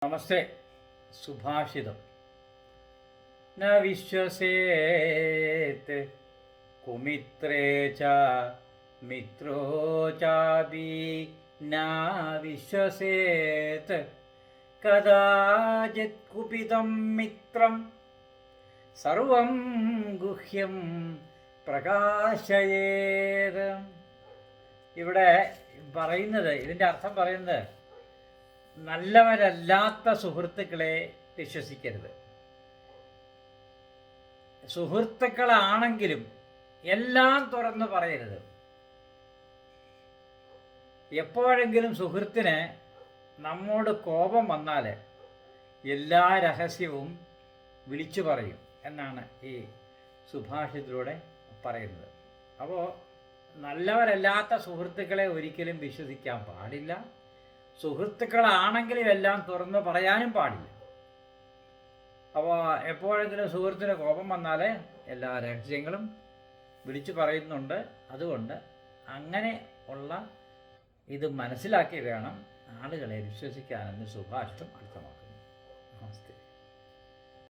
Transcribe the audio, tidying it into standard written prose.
നമസ്തേ. സുഭാഷിതം. ന വിശ്വസേത് കുമിത്രേ ച മിത്രോ ചാപി ന വിശ്വസേത് കദാചിത് കുപിതം മിത്രം സർവം ഗുഹ്യം പ്രകാശയേത്. ഇവിടെ പറയുന്നത്, ഇതിൻ്റെ അർത്ഥം പറയുന്നത്, നല്ലവരല്ലാത്ത സുഹൃത്തുക്കളെ വിശ്വസിക്കരുത്. സുഹൃത്തുക്കളാണെങ്കിലും എല്ലാം തുറന്നു പറയരുത്. എപ്പോഴെങ്കിലും സുഹൃത്തിന് നമ്മോട് കോപം വന്നാൽ എല്ലാ രഹസ്യവും വിളിച്ചു പറയും എന്നാണ് ഈ സുഭാഷിതത്തിലൂടെ പറയുന്നത്. അപ്പോൾ നല്ലവരല്ലാത്ത സുഹൃത്തുക്കളെ ഒരിക്കലും വിശ്വസിക്കാൻ പാടില്ല. സുഹൃത്തുക്കളാണെങ്കിലും എല്ലാം തുറന്ന് പറയാനും പാടില്ല. അപ്പോൾ എപ്പോഴെങ്കിലും സുഹൃത്തിന് കോപം വന്നാൽ എല്ലാ രഹസ്യങ്ങളും വിളിച്ചു പറയുന്നുണ്ട്. അതുകൊണ്ട് അങ്ങനെ ഉള്ള ഇത് മനസ്സിലാക്കി വേണം ആളുകളെ വിശ്വസിക്കാനെന്ന് സുഭാഷിതം അർത്ഥമാക്കുന്നു. നമസ്തേ.